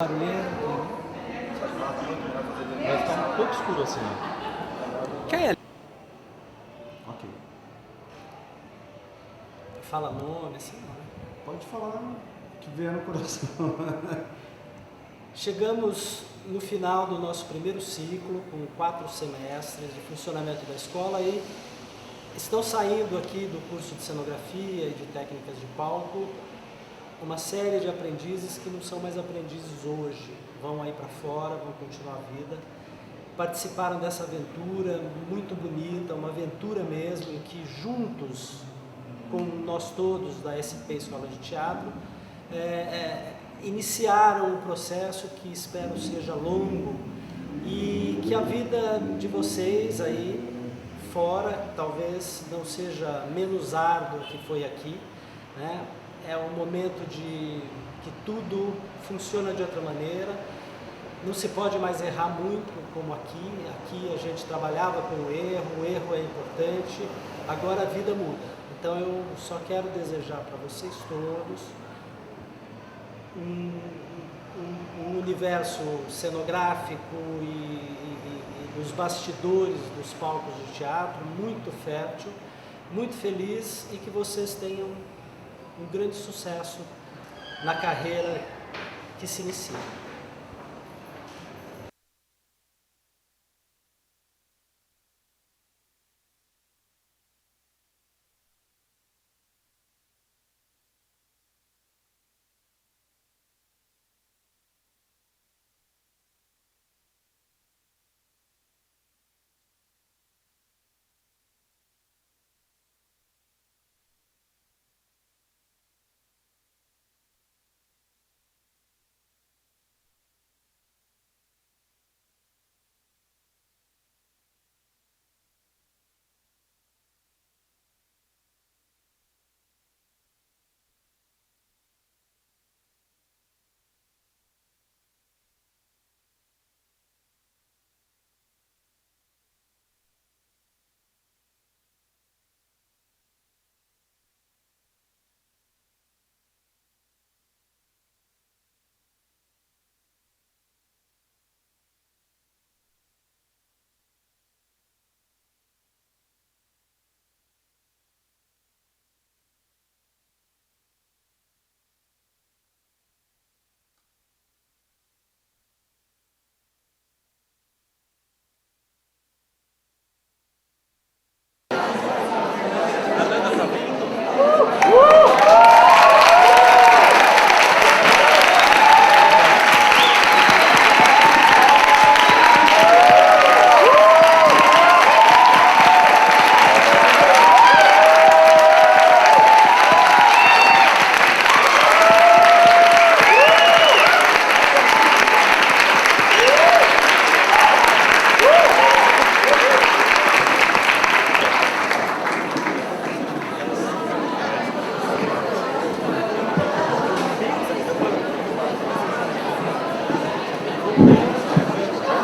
Barulheiro. Vai ficar um pouco escuro assim. Quem é? Ok. Fala nome, assim, não é? Pode falar o que vier no coração. Chegamos no final do nosso primeiro ciclo, com 4 semestres de funcionamento da escola e estão saindo aqui do curso de cenografia e de técnicas de palco uma série de aprendizes que não são mais aprendizes hoje, vão aí para fora, vão continuar a vida. Participaram dessa aventura muito bonita, uma aventura mesmo, em que juntos, com nós todos da SP Escola de Teatro, iniciaram um processo que espero seja longo e que a vida de vocês aí fora talvez não seja menos árdua que foi aqui, né? É um momento de que tudo funciona de outra maneira, não se pode mais errar muito como aqui a gente trabalhava com o erro é importante, agora a vida muda. Então eu só quero desejar para vocês todos um universo cenográfico e dos bastidores dos palcos de teatro muito fértil, muito feliz e que vocês tenham um grande sucesso na carreira que se inicia.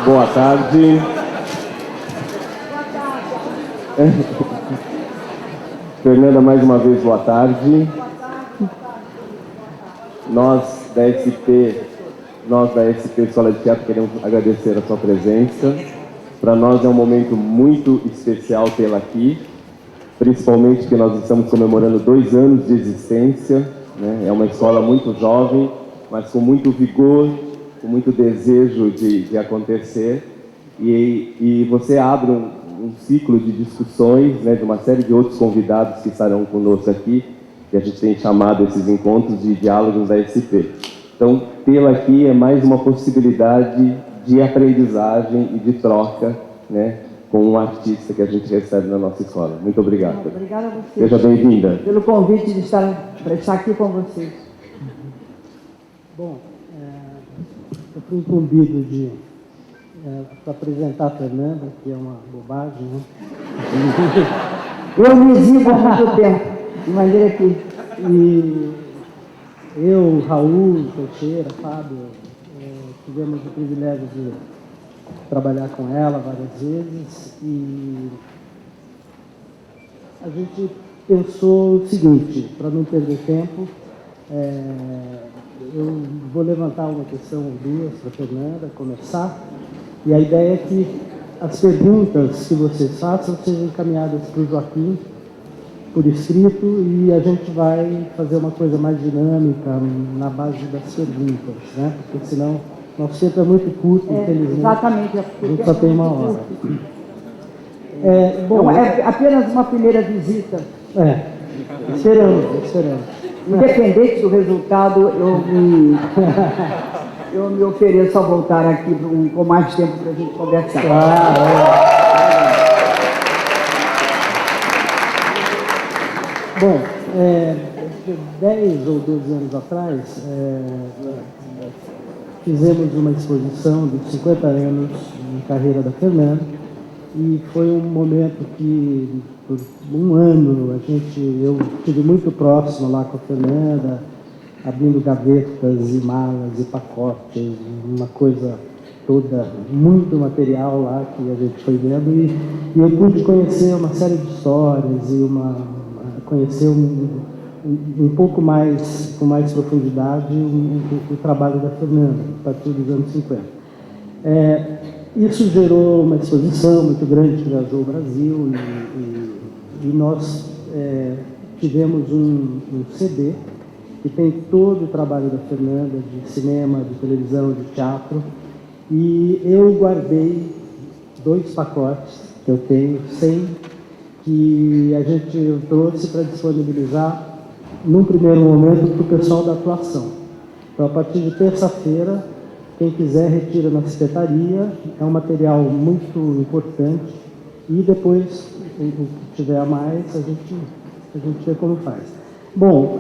Boa tarde. Fernanda, mais uma vez, boa tarde. Nós da SP Escola de Teatro, queremos agradecer a sua presença. Para nós é um momento muito especial tê-la aqui, principalmente que nós estamos comemorando 2 anos de existência, né? É uma escola muito jovem, mas com muito vigor, com muito desejo de acontecer, e você abre um ciclo de discussões, né, de uma série de outros convidados que estarão conosco aqui, que a gente tem chamado esses encontros de diálogos da SP. Então, tê-la aqui é mais uma possibilidade de aprendizagem e de troca, né, com um artista que a gente recebe na nossa escola. Muito obrigado. Obrigada a você. Seja bem-vinda. Pelo convite de estar aqui com vocês. Bom, eu fui incumbido de apresentar a Fernanda, que é uma bobagem, né? Eu me exibo há muito tempo, de maneira que... E eu, Raul, Teixeira, Fábio, tivemos o privilégio de trabalhar com ela várias vezes e a gente pensou o seguinte, para não perder tempo, Eu vou levantar uma questão ou duas para a Fernanda começar, e a ideia é que as perguntas que vocês façam sejam encaminhadas para o Joaquim por escrito, e a gente vai fazer uma coisa mais dinâmica na base das perguntas, né? Porque senão nosso tempo é muito curto, infelizmente. Exatamente. A gente só tem uma hora. Bom, é apenas uma primeira visita. Esperamos. Independente do resultado, eu me ofereço a voltar aqui com mais tempo para a gente conversar. Bom, 10 ou 12 anos atrás, fizemos uma exposição de 50 anos de carreira da Fernanda, e foi um momento que, por um ano, eu estive muito próximo lá com a Fernanda, abrindo gavetas e malas e pacotes, uma coisa toda, muito material lá que a gente foi vendo, e eu pude conhecer uma série de histórias e conhecer um pouco mais, com mais profundidade, o trabalho da Fernanda, a partir dos anos 50. Isso gerou uma exposição muito grande que viajou o Brasil, e nós tivemos um CD que tem todo o trabalho da Fernanda, de cinema, de televisão, de teatro, e eu guardei 2 pacotes que eu tenho, 100, que a gente trouxe para disponibilizar, num primeiro momento, para o pessoal da atuação. Então, a partir de terça-feira, quem quiser retira na secretaria, é um material muito importante, e depois, o que tiver a mais, a gente vê como faz. Bom,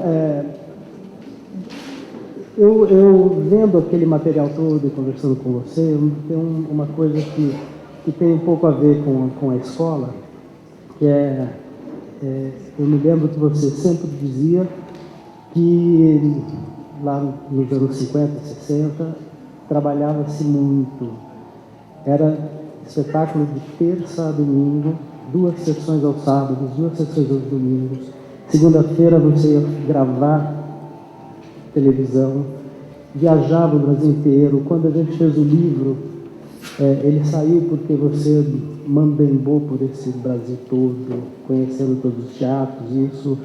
eu vendo aquele material todo e conversando com você, tem uma coisa que tem um pouco a ver com a escola, que eu me lembro que você sempre dizia que lá nos anos 50, 60, trabalhava-se muito. Era espetáculo de terça a domingo, 2 sessões aos sábados, 2 sessões aos domingos. Segunda-feira você ia gravar televisão, viajava o Brasil inteiro. Quando a gente fez o livro, ele saiu porque você mambembou por esse Brasil todo, conhecendo todos os teatros, e isso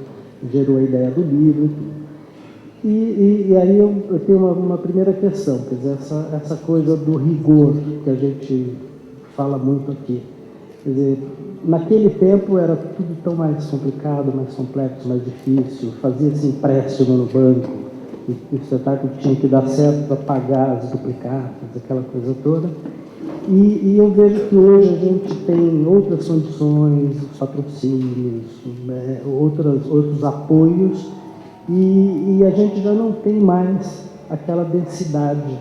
gerou a ideia do livro e tudo. E aí eu tenho uma primeira questão, quer dizer, essa coisa do rigor que a gente fala muito aqui. Quer dizer, naquele tempo era tudo tão mais complicado, mais complexo, mais difícil, fazia-se empréstimo no banco, e o espetáculo tinha que dar certo para pagar as duplicatas, aquela coisa toda. E eu vejo que hoje a gente tem outras condições, patrocínios, outros apoios, e a gente já não tem mais aquela densidade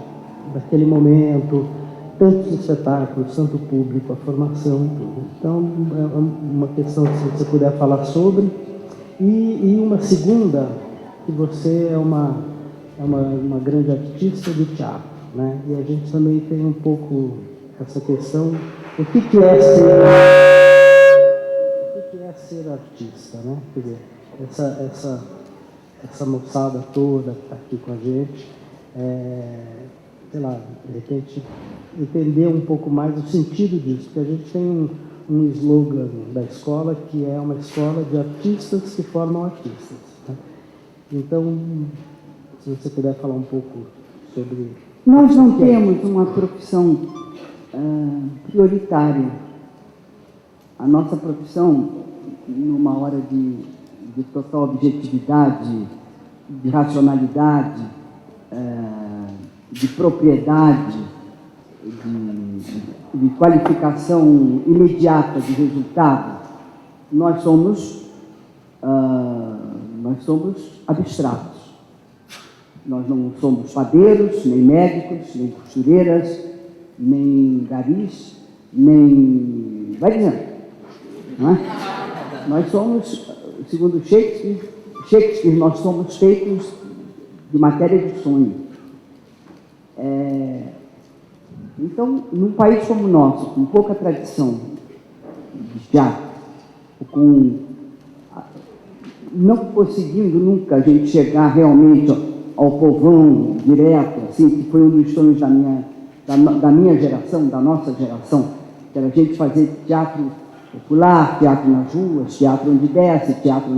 daquele momento, tantos espetáculos, tanto público, a formação e tudo. Então, é uma questão, se você puder falar sobre. E uma segunda, que você é uma grande artista de teatro, né? E a gente também tem um pouco essa questão, o que é ser artista, né? Quer dizer, essa moçada toda que está aqui com a gente, sei lá, de repente entender um pouco mais o sentido disso, porque a gente tem um slogan da escola que é uma escola de artistas que formam artistas, né? Então, se você puder falar um pouco sobre... Nós não temos uma profissão prioritária. A nossa profissão, numa hora de total objetividade, de racionalidade, de propriedade, de qualificação imediata de resultado, nós somos abstratos. Nós não somos padeiros, nem médicos, nem costureiras, nem garis, nem... vai dizendo, não é? Nós somos, segundo Shakespeare, nós somos feitos de matéria de sonho. Então, num país como o nosso, com pouca tradição de teatro, com não conseguindo nunca a gente chegar realmente ao povão direto, assim, que foi um dos sonhos da minha geração, da nossa geração, que era a gente fazer teatro popular, teatro nas ruas, teatro onde desce, teatro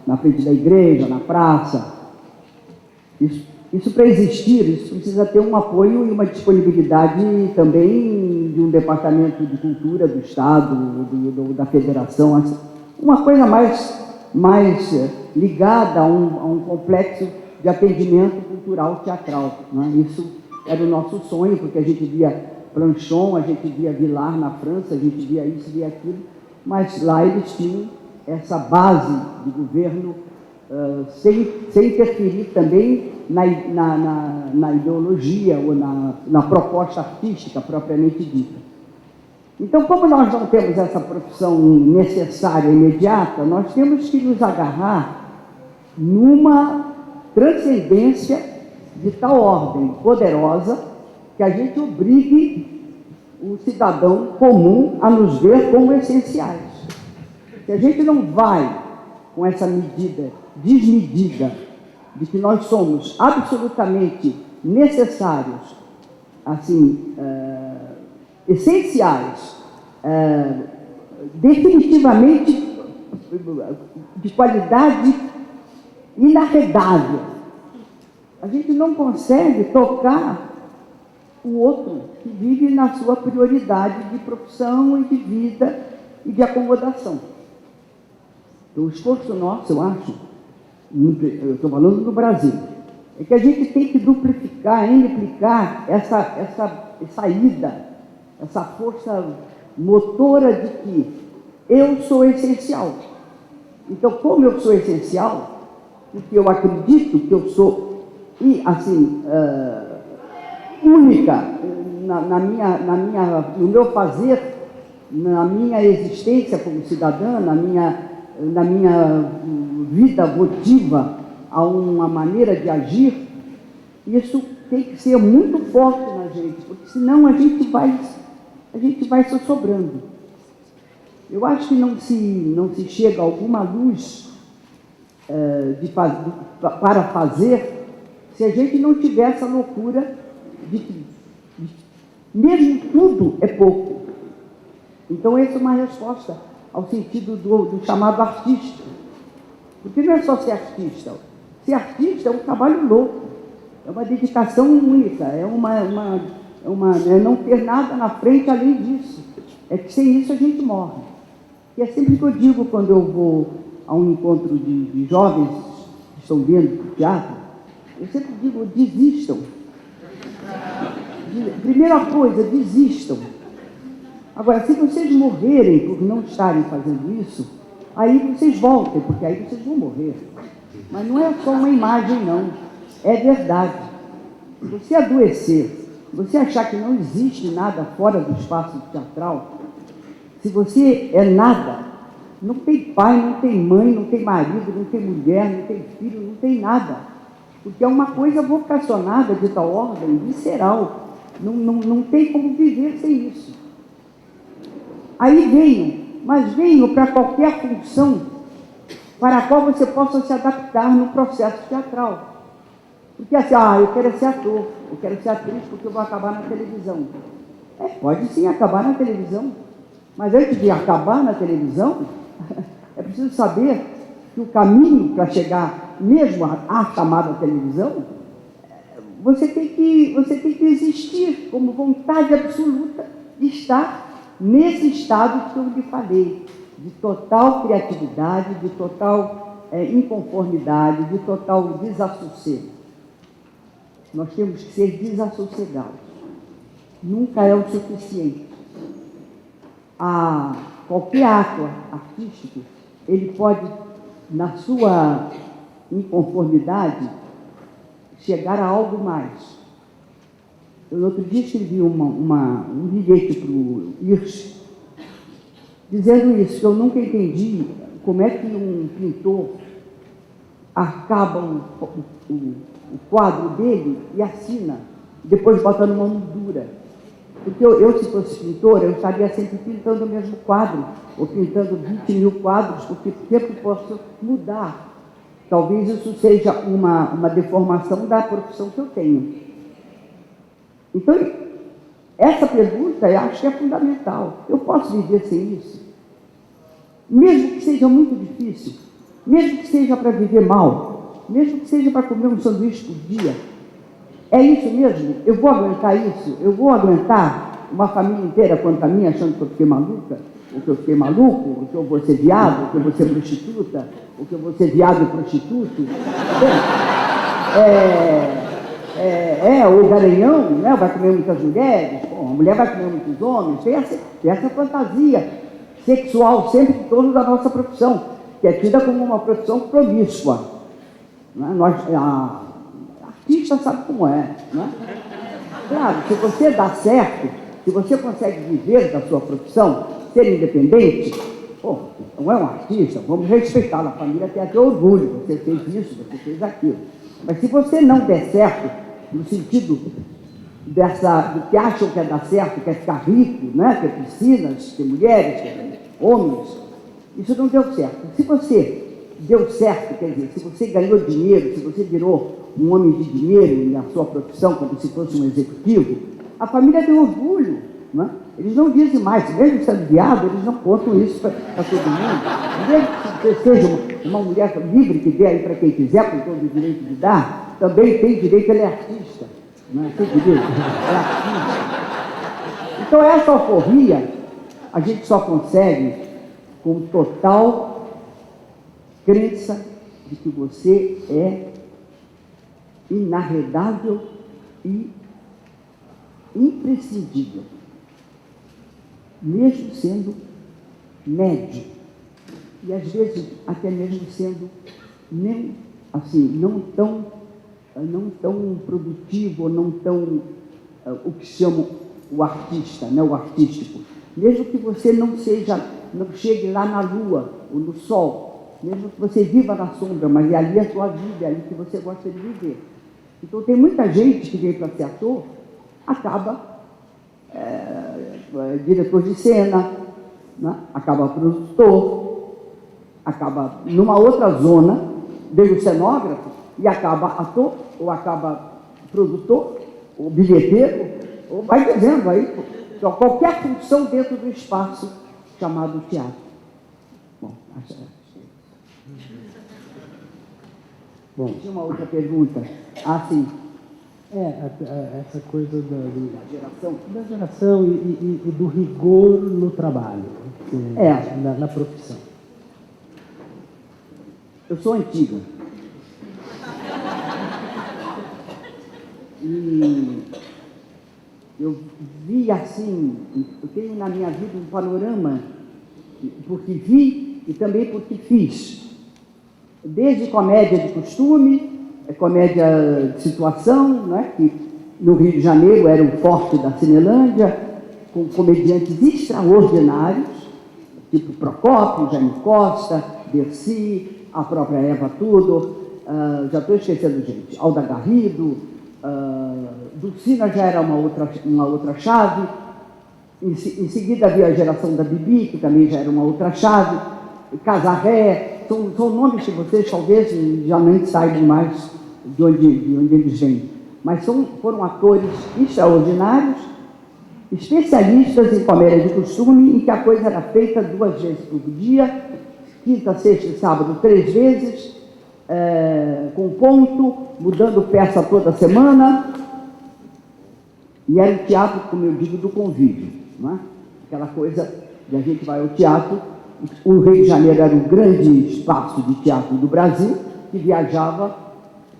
na frente da igreja, na praça. Isso para existir, isso precisa ter um apoio e uma disponibilidade também de um departamento de cultura do Estado, da Federação, uma coisa mais ligada a um complexo de atendimento cultural teatral, né? Isso era o nosso sonho, porque a gente via Planchon, a gente via Villard na França, a gente via isso, via aquilo, mas lá eles tinham essa base de governo sem interferir também na ideologia ou na proposta artística propriamente dita. Então, como nós não temos essa profissão necessária, imediata, nós temos que nos agarrar numa transcendência de tal ordem poderosa que a gente obrigue o cidadão comum a nos ver como essenciais. Se a gente não vai com essa medida desmedida de que nós somos absolutamente necessários, assim, essenciais, definitivamente de qualidade inarredável, a gente não consegue tocar o outro que vive na sua prioridade de profissão e de vida e de acomodação. Então, o esforço nosso, eu acho, eu estou falando do Brasil, é que a gente tem que duplicar, implicar essa ida, essa força motora de que eu sou essencial. Então, como eu sou essencial, porque eu acredito que eu sou, assim, única no meu fazer, na minha existência como cidadã, na minha vida votiva, a uma maneira de agir, isso tem que ser muito forte na gente, porque senão a gente vai se sobrando. Eu acho que não se chega a alguma luz para fazer se a gente não tiver essa loucura de que mesmo tudo é pouco. Então, essa é uma resposta ao sentido do chamado artista. Porque não é só ser artista. Ser artista é um trabalho louco, é uma dedicação única, é não ter nada na frente além disso. É que sem isso a gente morre. E é sempre que eu digo, quando eu vou a um encontro de jovens que estão dentro do teatro, eu sempre digo, desistam. Primeira coisa, desistam. Agora, se vocês morrerem por não estarem fazendo isso, aí vocês voltem, porque aí vocês vão morrer. Mas não é só uma imagem, não. É verdade. Se você adoecer, se você achar que não existe nada fora do espaço teatral, se você é nada, não tem pai, não tem mãe, não tem marido, não tem mulher, não tem filho, não tem nada. Porque é uma coisa vocacionada de tal ordem, visceral. Não tem como viver sem isso. Aí venham para qualquer função para a qual você possa se adaptar no processo teatral. Porque assim, eu quero ser ator, eu quero ser atriz porque eu vou acabar na televisão. Pode sim acabar na televisão, mas antes de acabar na televisão, é preciso saber que o caminho para chegar mesmo à chamada televisão, você tem que existir como vontade absoluta de estar nesse estado que eu lhe falei, de total criatividade, de total inconformidade, de total desassossego. Nós temos que ser desassossegados. Nunca é o suficiente. Qualquer ato artístico, ele pode, na sua inconformidade, chegar a algo mais. Eu, outro dia, escrevi um bilhete para o Hirsch, dizendo isso, que eu nunca entendi como é que um pintor acaba o quadro dele e assina, depois bota numa moldura. Porque eu, se fosse pintora, eu estaria sempre pintando o mesmo quadro, ou pintando 20 mil quadros, porque sempre posso mudar. Talvez isso seja uma deformação da profissão que eu tenho. Então, essa pergunta eu acho que é fundamental. Eu posso viver sem isso? Mesmo que seja muito difícil, mesmo que seja para viver mal, mesmo que seja para comer um sanduíche por dia, é isso mesmo? Eu vou aguentar isso? Eu vou aguentar uma família inteira contra mim achando que eu fiquei maluca? Ou que eu fiquei maluco? Ou que eu vou ser viado? Ou que eu vou ser prostituta? Ou que eu vou ser viado e prostituto? O garanhão, né? Vai comer muitas mulheres, a mulher vai comer muitos homens. Tem essa fantasia sexual sempre em torno da nossa profissão, que é tida como uma profissão promíscua. Né? A artista sabe como é. Né? Claro, se você dá certo, se você consegue viver da sua profissão, ser independente, não é um artista, vamos respeitá-la, a família tem até orgulho, você fez isso, você fez aquilo. Mas se você não der certo, no sentido do que acham que é dar certo, que é ficar rico, né? Que é piscinas, que é mulheres, que é homens, isso não deu certo. Se você deu certo, quer dizer, se você ganhou dinheiro, se você virou um homem de dinheiro na sua profissão, como se fosse um executivo, a família tem orgulho, né? Eles não dizem mais, mesmo sendo viado, eles não contam isso para todo mundo. Mesmo que você seja uma mulher livre que dê aí para quem quiser, com todo o direito de dar, também tem direito, ele é artista. Não é? Tem direito, é artista. Então, essa alforria, a gente só consegue com total crença de que você é inarredável e imprescindível, mesmo sendo médio, e às vezes até mesmo sendo não tão produtivo, ou não tão o que chamam o artista, né, o artístico. Mesmo que você não chegue lá na lua ou no sol, mesmo que você viva na sombra, mas é ali a sua vida, é ali que você gosta de viver. Então tem muita gente que vem para ser ator, acaba diretor de cena, né? Acaba produtor, acaba numa outra zona, vem o cenógrafo e acaba ator, ou acaba produtor, ou bilheteiro, ou vai dizendo aí, então, qualquer função dentro do espaço chamado teatro. Bom, acho que Bom, tinha uma outra pergunta. Sim. Essa coisa da geração e do rigor no trabalho, na profissão. Eu sou antiga. E eu vi assim, eu tenho na minha vida um panorama, porque vi e também porque fiz. Desde comédia de costume, comédia de situação, né, que no Rio de Janeiro era o forte da Cinelândia, com comediantes extraordinários, tipo Procópio, Jaime Costa, Dercy, a própria Eva Tudor, já estou esquecendo gente, Alda Garrido, Dulcina já era uma outra chave, em seguida havia a geração da Bibi, que também já era uma outra chave, Casarré, são nomes que vocês talvez já nem saibam mais de onde eles vêm, mas foram atores extraordinários, especialistas em comédia de costume, em que a coisa era feita 2 vezes por dia, quinta, sexta e sábado 3 vezes, com ponto, mudando peça toda semana, e era o teatro, como eu digo, do convívio, não é? Aquela coisa de a gente vai ao teatro. O Rio de Janeiro era um grande espaço de teatro do Brasil, que viajava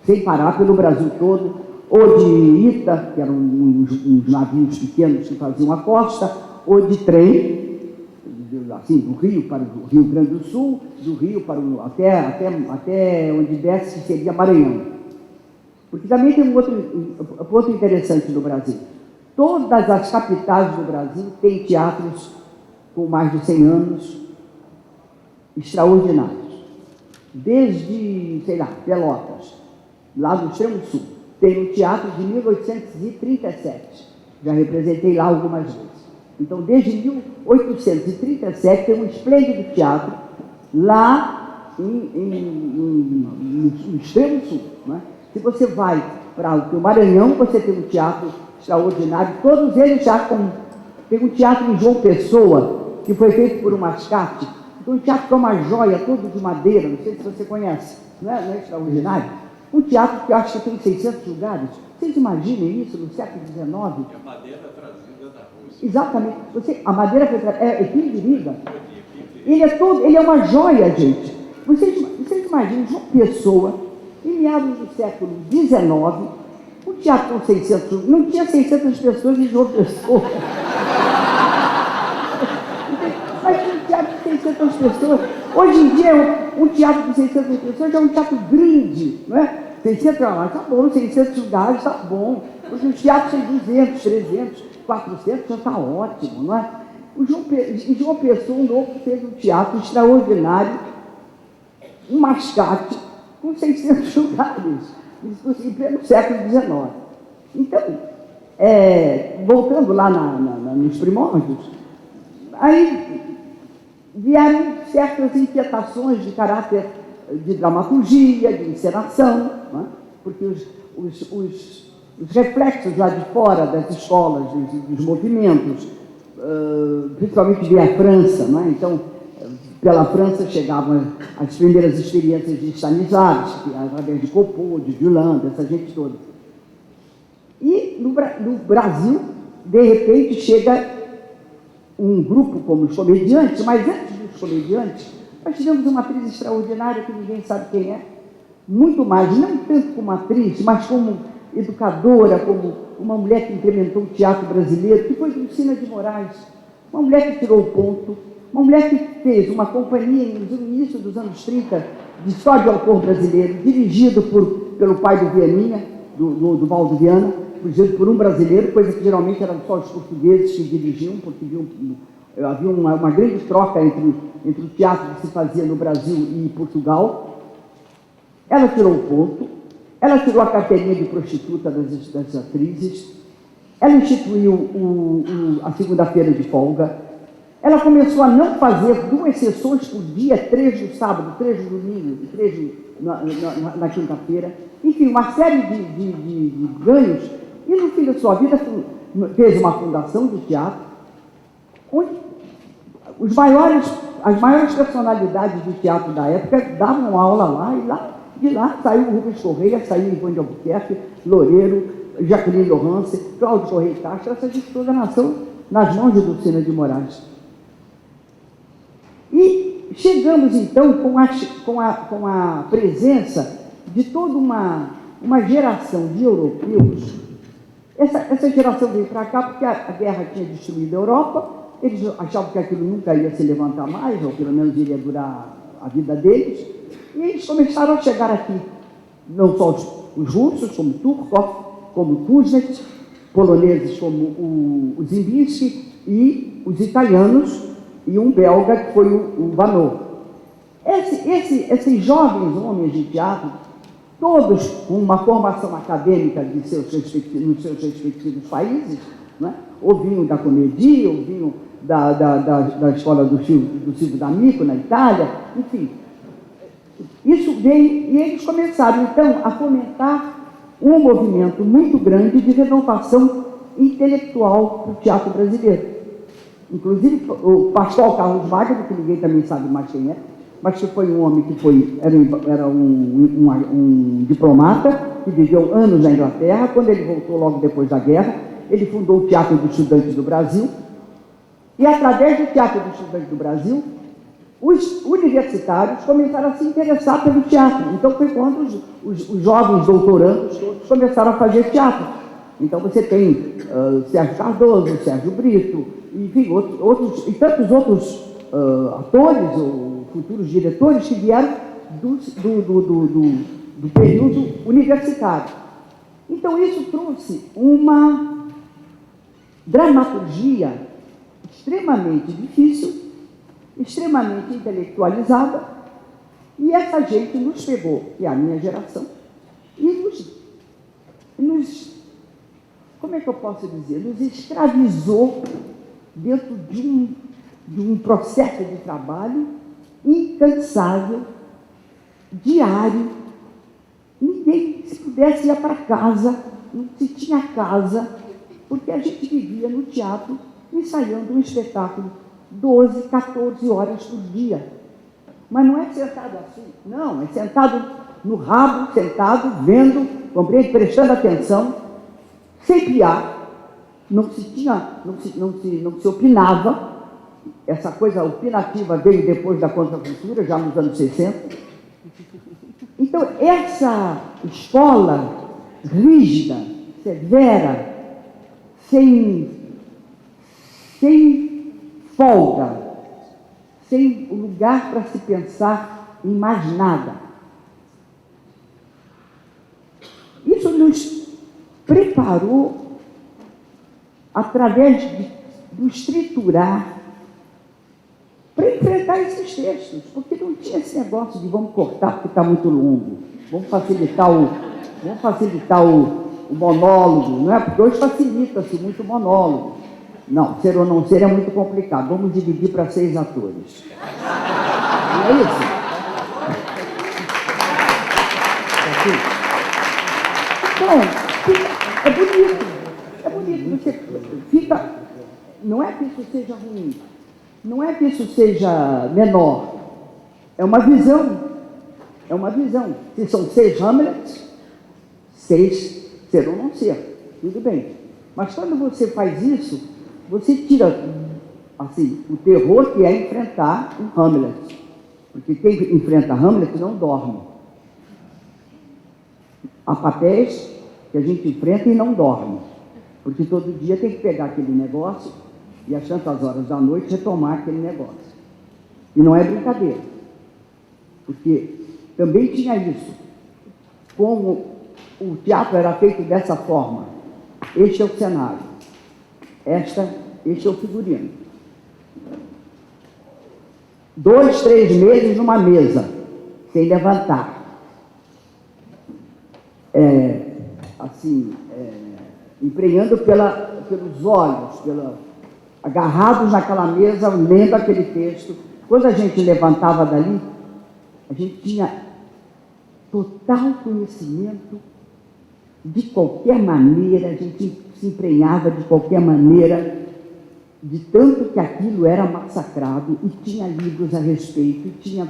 sem parar pelo Brasil todo, ou de Ita, que eram uns navios pequenos que faziam a costa, ou de trem, assim, do Rio para o Rio Grande do Sul, do Rio para até onde desce, que seria Maranhão. Porque também tem um ponto interessante no Brasil. Todas as capitais do Brasil têm teatros com mais de 100 anos, extraordinários. Desde, Pelotas, lá do extremo sul, tem um teatro de 1837, Já representei lá algumas vezes. Então, desde 1837, tem um esplêndido teatro lá no extremo sul. Né? Se você vai para o Maranhão, você tem um teatro extraordinário, todos eles já com... Tem um teatro em João Pessoa, que foi feito por um mascate, um teatro que é uma joia, todo de madeira, não sei se você conhece, não é extraordinário? Um teatro que eu acho que tem 600 lugares. Vocês imaginem isso no século XIX? E a madeira trazida da Rússia. Exatamente. A madeira é Pindirida. Ele é uma joia, gente. Vocês imaginam João Pessoa, em meados do século XIX, um teatro com 600... Não tinha 600 pessoas em João Pessoa. Mas um teatro de 600 pessoas. Hoje em dia, um teatro de 600 pessoas é um teatro grande, não é? 600 lugares, tá bom, 600 lugares, tá bom. Hoje os teatros têm 200, 300, 400, já está ótimo, não é? O João Pessoa, um novo, fez um teatro extraordinário, um mascate, com 600 lugares, isso em pleno século XIX. Então, voltando lá nos primórdios, aí vieram certas inquietações de caráter de dramaturgia, de encenação, né? Porque os reflexos lá de fora das escolas, dos movimentos, principalmente via a França, né? Então, pela França chegavam as primeiras experiências de Stanislavski, através de Coupeau, de Villon, dessa gente toda. E no Brasil, de repente, chega um grupo como os comediantes, mas antes dos comediantes, nós tivemos uma atriz extraordinária que ninguém sabe quem é, muito mais, não tanto como atriz, mas como educadora, como uma mulher que implementou o teatro brasileiro, que foi Dulcina de Moraes, uma mulher que tirou o ponto, uma mulher que fez uma companhia no início dos anos 30 de só de autor brasileiro, dirigido pelo pai do Vianinha, do Valdo Viana, dirigido por um brasileiro, coisa que geralmente eram só os portugueses que dirigiam, porque havia uma grande troca entre o teatro que se fazia no Brasil e Portugal. Ela tirou o ponto, ela tirou a carteirinha de prostituta das atrizes, ela instituiu a segunda-feira de folga, ela começou a não fazer 2 sessões por dia, 3 no sábado, 3 no domingo, 3 na quinta-feira, enfim, uma série de ganhos, e no fim da sua vida fez uma fundação de teatro, onde as maiores personalidades do teatro da época davam aula lá, e de lá saiu o Rubens Correia, saiu Ivan de Albuquerque, Loureiro, Jacqueline Laurence, Cláudio Correia Castro, essa gente toda nasceu nas mãos de Dulcina de Moraes. E chegamos, então, com a presença de toda uma geração de europeus. Essa geração veio para cá porque a guerra tinha destruído a Europa, eles achavam que aquilo nunca ia se levantar mais, ou pelo menos iria durar a vida deles, e eles começaram a chegar aqui, não só os russos, como Turkov, como Kuznets, poloneses como o Zimbinski, e os italianos, e um belga que foi o Vanot. Esses jovens homens de teatro, todos com uma formação acadêmica nos seus respectivos países, né? Ou vinham da Comédie, ou vinham da escola do Silvio D'Amico, na Itália, enfim. Isso veio, e eles começaram, então, a fomentar um movimento muito grande de renovação intelectual do teatro brasileiro. Inclusive, o Pascoal Carlos Magno, que ninguém também sabe mais quem é, mas que foi um homem que era um diplomata, que viveu anos na Inglaterra. Quando ele voltou logo depois da guerra, ele fundou o Teatro dos Estudantes do Brasil, e através do Teatro dos Estudantes do Brasil, os universitários começaram a se interessar pelo teatro. Então foi quando os jovens doutorandos todos começaram a fazer teatro. Então você tem Sérgio Cardoso, Sérgio Brito, enfim, e tantos outros atores ou futuros diretores que vieram do período universitário. Então isso trouxe uma dramaturgia extremamente difícil, extremamente intelectualizada, e essa gente nos pegou, que é a minha geração, e nos como é que eu posso dizer, nos escravizou dentro de um processo de trabalho incansável, diário. Ninguém, se pudesse, ia para casa, não se tinha casa, porque a gente vivia no teatro ensaiando um espetáculo 12, 14 horas por dia. Mas não é sentado assim, não, é sentado no rabo, sentado, vendo, compreende, prestando atenção, sem piar, não se opinava. Essa coisa opinativa veio depois da contracultura, já nos anos 60. Então, essa escola rígida, severa, sem folga, sem lugar para se pensar em mais nada. Isso nos preparou, através do estruturar, para enfrentar esses textos, porque não tinha esse negócio de vamos cortar porque está muito longo, vamos facilitar o monólogo, não é? Porque hoje facilita-se muito o monólogo. Não, ser ou não ser é muito complicado, vamos dividir para 6 atores. Não é isso? Então, é bonito, você fica, não é que isso seja ruim, não é que isso seja menor, é uma visão. Se são 6 Hamlets, 6 ser ou não ser, tudo bem. Mas quando você faz isso, você tira, assim, o terror que é enfrentar um Hamlet. Porque quem enfrenta Hamlet não dorme. Há papéis que a gente enfrenta e não dorme. Porque todo dia tem que pegar aquele negócio e às tantas horas da noite retomar aquele negócio. E não é brincadeira. Porque também tinha isso. Como o teatro era feito dessa forma. Este é o cenário. Este é o figurino. 2, 3 meses numa mesa, sem levantar. Emprenhando pelos olhos, agarrados naquela mesa, lendo aquele texto. Quando a gente levantava dali, a gente tinha total conhecimento de qualquer maneira, a gente se emprenhava de qualquer maneira, de tanto que aquilo era massacrado, e tinha livros a respeito, e tinha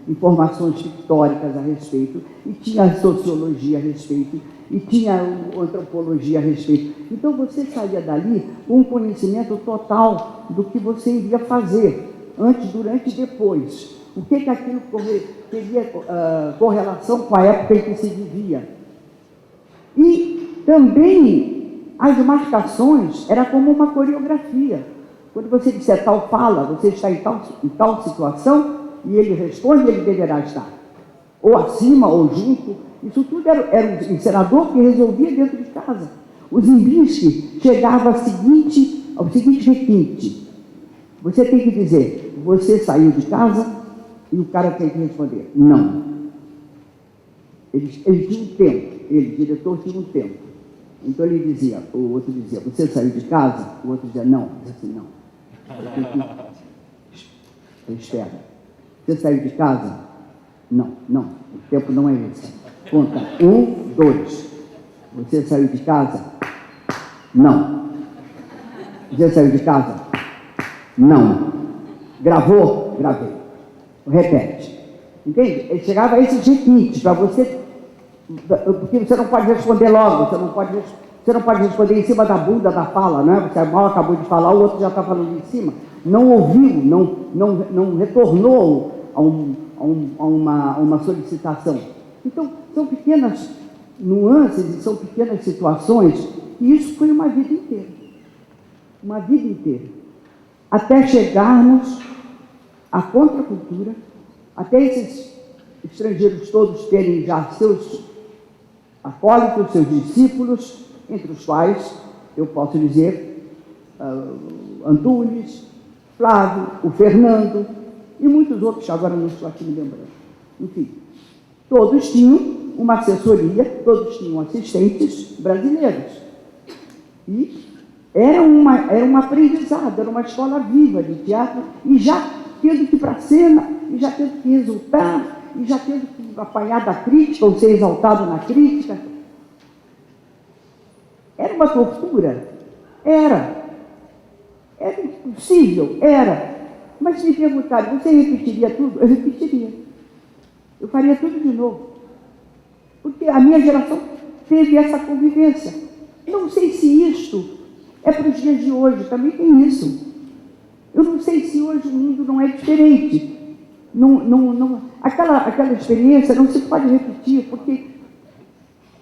informações pictóricas a respeito, e tinha sociologia a respeito, e tinha antropologia a respeito. Então você saía dali com um conhecimento total do que você iria fazer, antes, durante e depois. O que aquilo teria correlação com a época em que se vivia. E também as marcações era como uma coreografia. Quando você disser tal fala, você está em tal situação, e ele responde, ele deverá estar ou acima ou junto. Isso tudo era um encenador que resolvia dentro de casa. O Zimbinski chegava ao seguinte requinte: você tem que dizer, você saiu de casa, e o cara tem que responder, não. Ele tinha um tempo, o diretor tinha um tempo. Então ele dizia, o outro dizia, você saiu de casa? O outro dizia, não. Eu dizia assim, não. Você espera. Você saiu de casa? Não. O tempo não é esse. Conta, 1, 2. Você saiu de casa? Não. Você saiu de casa? Não. Gravou? Gravei. Repete. Entende? Ele chegava a esses requintes para você, porque você não pode responder logo, você não pode responder em cima da bunda da fala, né? Você mal acabou de falar, o outro já está falando em cima. Não ouviu, não retornou a uma solicitação. Então, são pequenas nuances e são pequenas situações, e isso foi uma vida inteira. Uma vida inteira. Até chegarmos à contracultura, até esses estrangeiros todos terem já seus acólitos, seus discípulos, entre os quais eu posso dizer Antunes, Flávio, o Fernando e muitos outros que agora não estou aqui me lembrando. Enfim, todos tinham uma assessoria, todos tinham assistentes brasileiros. E era um aprendizado, era uma escola viva de teatro, e já tendo que ir para a cena, e já tendo que resultar, e já tendo que apanhar da crítica, ou ser exaltado na crítica. Era uma tortura? Era. Era impossível? Era. Mas se me perguntarem, você repetiria tudo? Eu repetiria. Eu faria tudo de novo. Porque a minha geração teve essa convivência. Não sei se isto é para os dias de hoje, também tem isso. Eu não sei se hoje o mundo não é diferente. Aquela experiência não se pode repetir, porque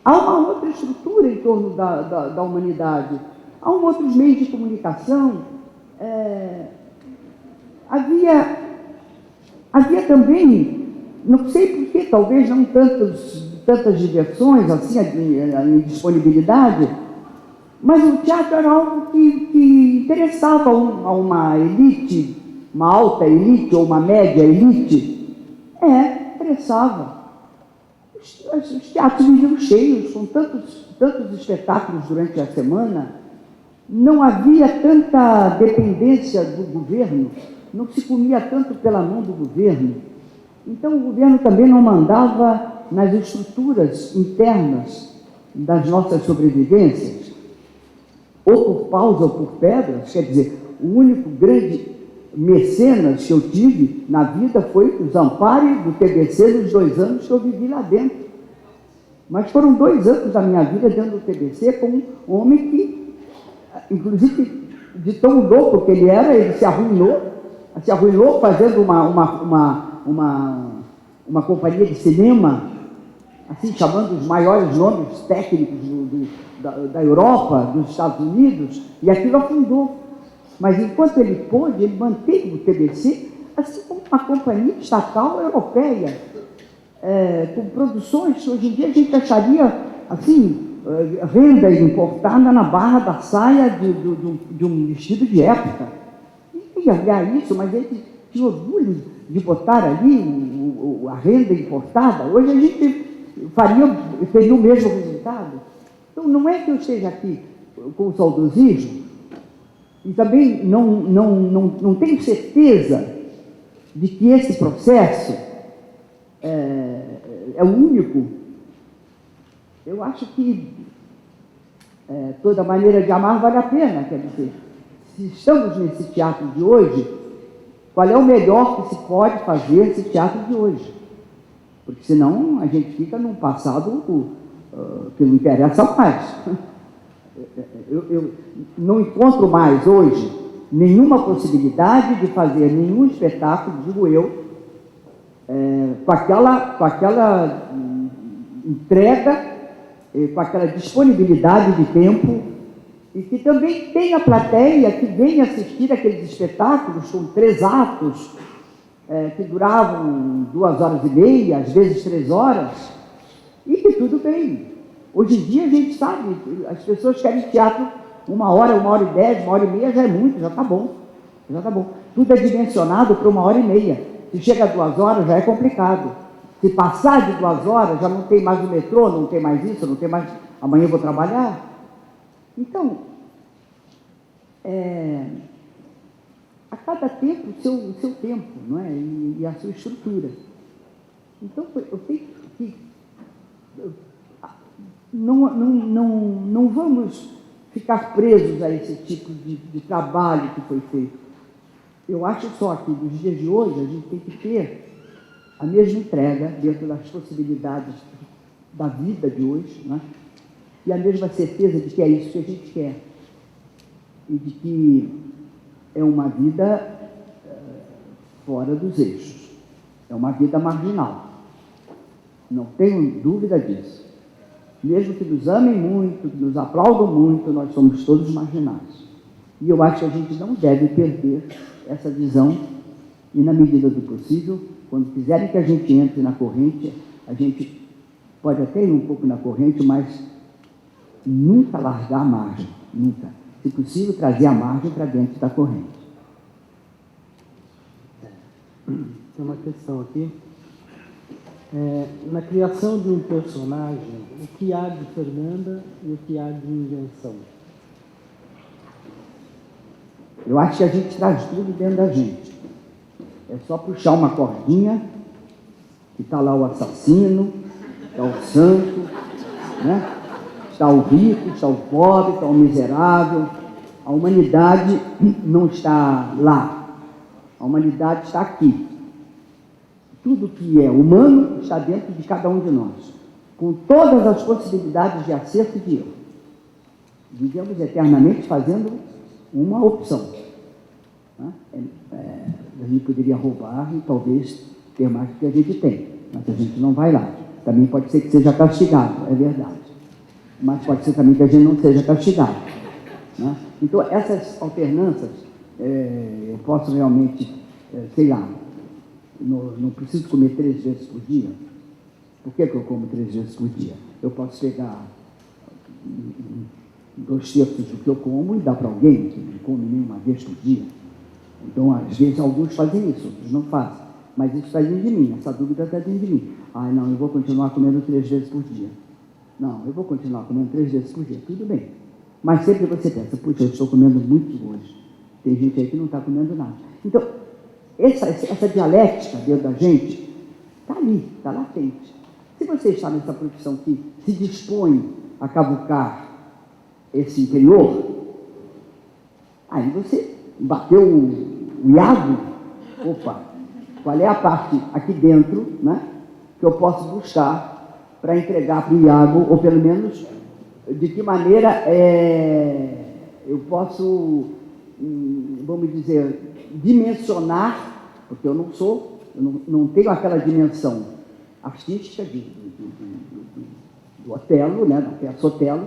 há uma outra estrutura em torno da humanidade. Há outros meios de comunicação. Havia também, não sei porquê, talvez não tantas diversões, assim, a disponibilidade, mas o teatro era algo que interessava a uma elite, uma alta elite ou uma média elite. Interessava. Os teatros viviam cheios, com tantos espetáculos durante a semana. Não havia tanta dependência do governo, não se comia tanto pela mão do governo. Então, o governo também não mandava nas estruturas internas das nossas sobrevivências, ou por paus ou por pedras. Quer dizer, o único grande mecenas que eu tive na vida foi o Zampari, do TBC, nos 2 anos que eu vivi lá dentro. Mas foram 2 anos da minha vida dentro do TBC com um homem que, inclusive, de tão louco que ele era, ele se arruinou fazendo uma companhia de cinema, assim, chamando os maiores nomes técnicos da Europa, dos Estados Unidos, e aquilo afundou. Mas enquanto ele pôde, ele manteve o TBC, assim como uma companhia estatal europeia, com produções que hoje em dia a gente acharia, assim, renda importada na barra da saia de um vestido de época. Ninguém ia olhar isso, mas ele tinha orgulho de botar ali a renda importada. Hoje a gente teria o mesmo resultado. Então, não é que eu esteja aqui com o saudosismo, e também não tenho certeza de que esse processo é o único. Eu acho que toda maneira de amar vale a pena. Quer dizer, se estamos nesse teatro de hoje, qual é o melhor que se pode fazer esse teatro de hoje? Porque senão a gente fica num passado que não interessa mais. Eu não encontro mais hoje nenhuma possibilidade de fazer nenhum espetáculo, digo eu, com aquela entrega, com aquela disponibilidade de tempo, e que também tem a plateia que vem assistir aqueles espetáculos com 3 atos, que duravam 2h30, às vezes 3 horas, e que tudo bem. Hoje em dia a gente sabe, as pessoas querem teatro 1 hora, 1h10, 1h30, já é muito, já está bom. Tudo é dimensionado para 1h30. Se chega a 2 horas, já é complicado. Se passar de 2 horas, já não tem mais o metrô, não tem mais isso, não tem mais... Amanhã eu vou trabalhar. Então, a cada tempo o seu tempo, não é? E a sua estrutura. Então, eu tenho que... Não vamos ficar presos a esse tipo de trabalho que foi feito. Eu acho só que, nos dias de hoje, a gente tem que ter a mesma entrega dentro das possibilidades da vida de hoje, né? E a mesma certeza de que é isso que a gente quer. E de que é uma vida fora dos eixos. É uma vida marginal. Não tenho dúvida disso. Mesmo que nos amem muito, que nos aplaudam muito, nós somos todos marginais. E eu acho que a gente não deve perder essa visão e, na medida do possível, quando quiserem que a gente entre na corrente, a gente pode até ir um pouco na corrente, mas nunca largar a margem, nunca. Se possível, trazer a margem para dentro da corrente. Tem uma questão aqui. Na criação de um personagem, o que há de Fernanda e o que há de invenção? Eu acho que a gente traz tudo dentro da gente. É só puxar uma cordinha, que está lá o assassino, está o santo, né? Está o rico, está o pobre, está o miserável. A humanidade não está lá. A humanidade está aqui. Tudo que é humano está dentro de cada um de nós, com todas as possibilidades de acerto e de erro. Vivemos eternamente fazendo uma opção. Né? A gente poderia roubar e talvez ter mais do que a gente tem, mas a gente não vai lá. Também pode ser que seja castigado, é verdade. Mas pode ser também que a gente não seja castigado. Né? Então, essas alternâncias, eu posso realmente, sei lá, não preciso comer 3 vezes por dia. Por que eu como 3 vezes por dia? Eu posso pegar 2/3 do que eu como e dar para alguém que não come nem uma vez por dia. Então, às vezes, alguns fazem isso, outros não fazem. Mas isso está dentro de mim, essa dúvida está dentro de mim. Ah, não, eu vou continuar comendo 3 vezes por dia. Não, eu vou continuar comendo 3 vezes por dia. Tudo bem. Mas sempre você pensa, puxa, eu estou comendo muito hoje. Tem gente aí que não está comendo nada. Então, essa dialética dentro da gente está ali, está latente. Se você está nessa profissão que se dispõe a cavucar esse interior, aí você bateu o iago, opa, qual é a parte aqui dentro, né, que eu posso buscar para entregar para o iago, ou pelo menos de que maneira eu posso, vamos dizer, dimensionar, porque eu não tenho aquela dimensão artística do Otelo, né, da peça Otelo,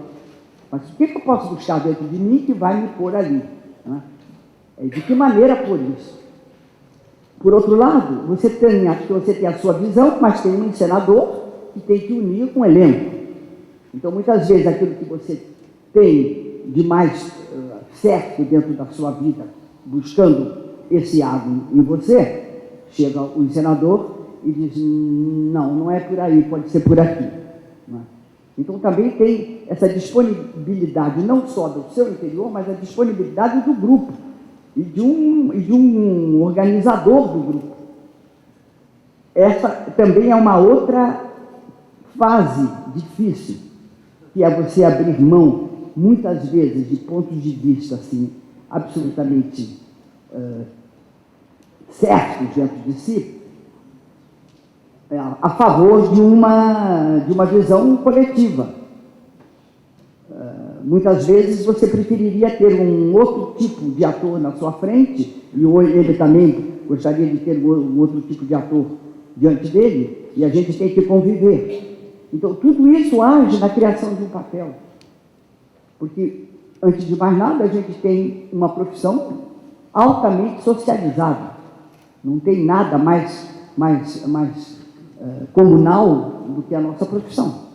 mas o que eu posso buscar dentro de mim que vai me pôr ali? Né? De que maneira pôr isso? Por outro lado, você tem a sua visão, mas tem um encenador que tem que unir com o elenco. Então, muitas vezes, aquilo que você tem de mais certo dentro da sua vida, buscando esse água em você, chega o encenador e diz, não é por aí, pode ser por aqui. Né? Então, também tem essa disponibilidade, não só do seu interior, mas a disponibilidade do grupo e de um organizador do grupo. Essa também é uma outra fase difícil, que é você abrir mão, muitas vezes, de pontos de vista assim, absolutamente certos dentro de si, a favor de uma visão coletiva. Muitas vezes você preferiria ter um outro tipo de ator na sua frente, e ele também gostaria de ter um outro tipo de ator diante dele, e a gente tem que conviver. Então, tudo isso age na criação de um papel. Porque, antes de mais nada, a gente tem uma profissão altamente socializada. Não tem nada mais comunal do que a nossa profissão.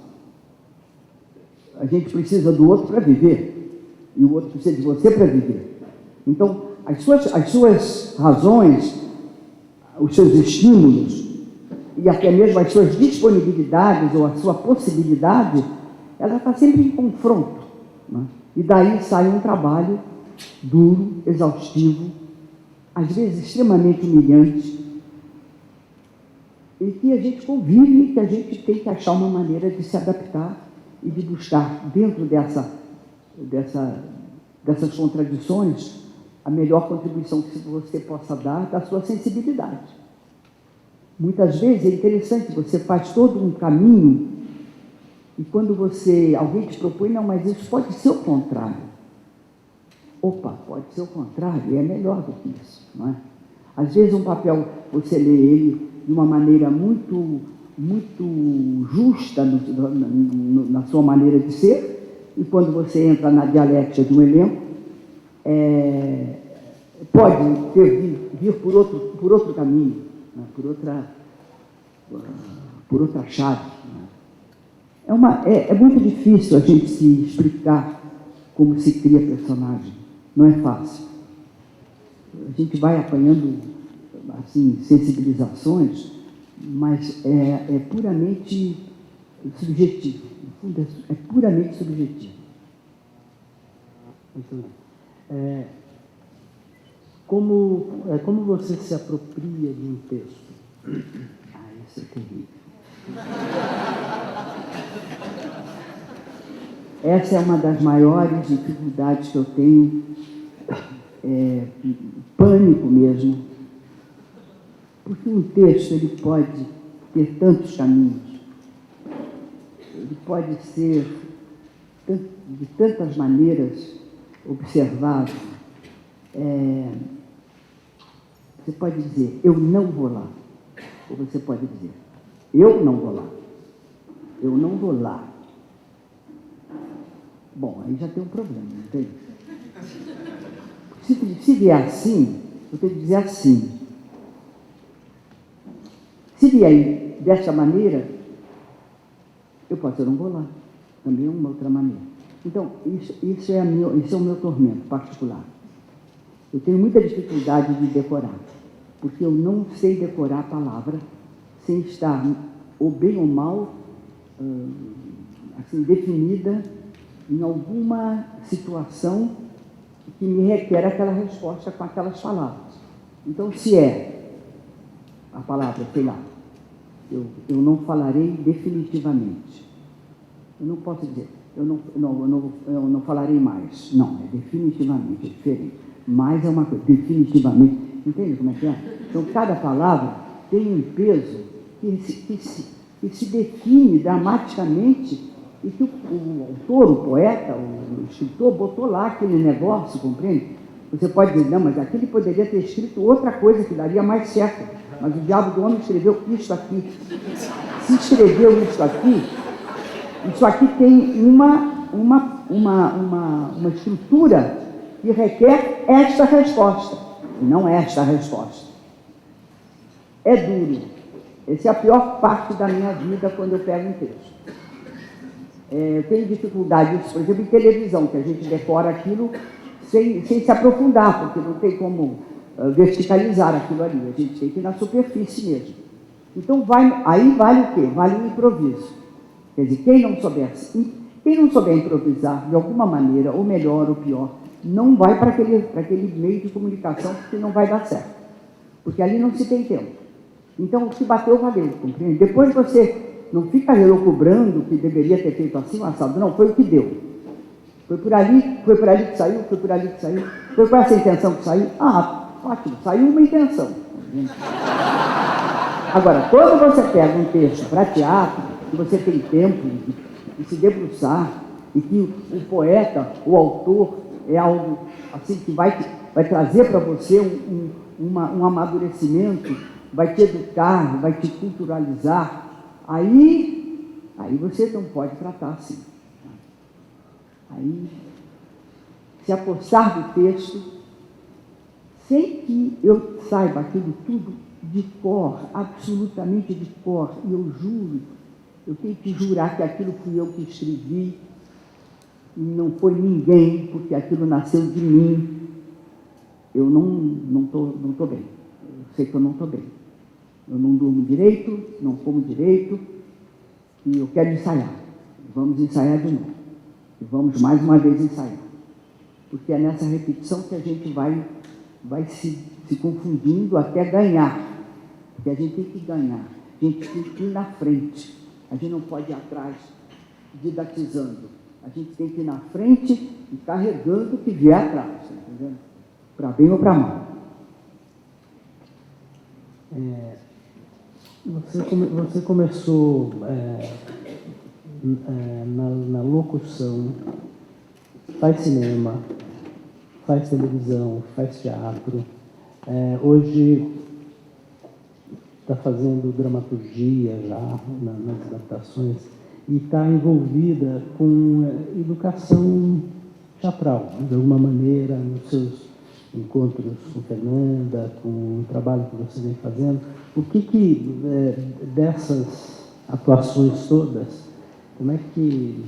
A gente precisa do outro para viver, e o outro precisa de você para viver. Então, as suas razões, os seus estímulos, e até mesmo as suas disponibilidades ou a sua possibilidade, ela está sempre em confronto. Né? E daí sai um trabalho duro, exaustivo, às vezes extremamente humilhante, e que a gente convive e que a gente tem que achar uma maneira de se adaptar e de buscar dentro dessas contradições a melhor contribuição que você possa dar da sua sensibilidade. Muitas vezes é interessante, você faz todo um caminho e quando alguém te propõe, não, mas isso pode ser o contrário. Opa, pode ser o contrário, e é melhor do que isso, não é? Às vezes um papel, você lê ele de uma maneira muito justa na sua maneira de ser, e quando você entra na dialética de um elenco, pode vir por outro caminho, né? por outra chave. Né? É muito difícil a gente se explicar como se cria personagem, não é fácil. A gente vai apanhando assim, sensibilizações mas é puramente subjetivo. No fundo, é puramente subjetivo. Muito bem. Como você se apropria de um texto? Isso é terrível. Essa é uma das maiores dificuldades que eu tenho, pânico mesmo, porque um texto ele pode ter tantos caminhos, ele pode ser de tantas maneiras observado. Você pode dizer, eu não vou lá, ou você pode dizer, eu não vou lá, eu não vou lá. Bom, aí já tem um problema, não tem? Se vier assim, eu tenho que dizer assim. Se vier dessa maneira, eu posso dizer, eu não vou lá. Também é uma outra maneira. Então, isso é o meu tormento particular. Eu tenho muita dificuldade de decorar, porque eu não sei decorar a palavra sem estar, ou bem ou mal, assim, definida em alguma situação que me requer aquela resposta com aquelas palavras. Então, se é a palavra, sei lá, eu não falarei definitivamente. Eu não posso dizer, eu não falarei mais. Não, é definitivamente, é diferente. Mais é uma coisa, definitivamente. Entende como é que é? Então, cada palavra tem um peso que se define dramaticamente e que o autor, o poeta, o escritor botou lá aquele negócio, compreende? Você pode dizer, não, mas aqui ele poderia ter escrito outra coisa que daria mais certo, mas o diabo do homem escreveu isso aqui. Se escreveu isso aqui tem uma estrutura que requer esta resposta, e não esta resposta. É duro. Essa é a pior parte da minha vida quando eu pego um texto. Eu tenho dificuldade, por exemplo, em televisão, que a gente decora aquilo sem se aprofundar, porque não tem como verticalizar aquilo ali, a gente tem que ir na superfície mesmo. Então, aí vale o quê? Vale o improviso. Quer dizer, quem não souber improvisar de alguma maneira, ou melhor ou pior, não vai para aquele meio de comunicação, porque não vai dar certo. Porque ali não se tem tempo. Então, o que bateu, valeu, compreende? Depois você não fica relocubrando que deveria ter feito assim, assado. Não, foi o que deu. Foi por ali que saiu, foi por ali que saiu, foi com essa intenção que saiu. Ah, ótimo, saiu uma intenção. Agora, quando você pega um texto para teatro, que você tem tempo de se debruçar, e que o poeta, o autor, é algo assim que vai trazer para você um amadurecimento, vai te educar, vai te culturalizar, aí você não pode tratar assim. Aí, se apossar do texto, sem que eu saiba aquilo tudo de cor, absolutamente de cor, e eu juro, eu tenho que jurar que aquilo fui eu que escrevi, e não foi ninguém, porque aquilo nasceu de mim, eu não estou bem. Eu sei que eu não estou bem. Eu não durmo direito, não como direito, e eu quero ensaiar. Vamos ensaiar de novo. E vamos mais uma vez ensaiar. Porque é nessa repetição que a gente vai se confundindo até ganhar. Porque a gente tem que ganhar. A gente tem que ir na frente. A gente não pode ir atrás, didatizando. A gente tem que ir na frente e carregando o que vier atrás. Tá entendendo? Para bem ou para mal. Você começou na locução, faz cinema, faz televisão, faz teatro, hoje está fazendo dramaturgia já nas adaptações e está envolvida com educação teatral, de alguma maneira, nos seus encontros com Fernanda, com o trabalho que você vem fazendo. O que dessas atuações todas, como é que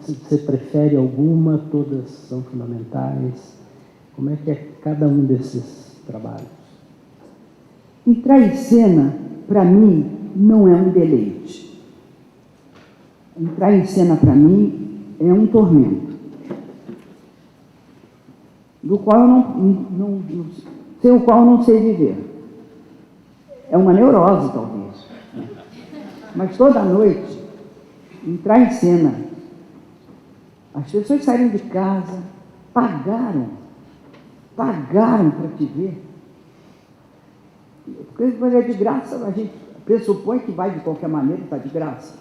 você prefere alguma? Todas são fundamentais? Como é que é cada um desses trabalhos? Entrar em cena para mim, não é um deleite. Entrar em cena, para mim, é um tormento, do qual sem o qual eu não sei viver. É uma neurose, talvez. Mas toda noite, entrar em cena, as pessoas saíram de casa, pagaram para te ver. Porque quando é de graça, a gente pressupõe que vai de qualquer maneira, está de graça.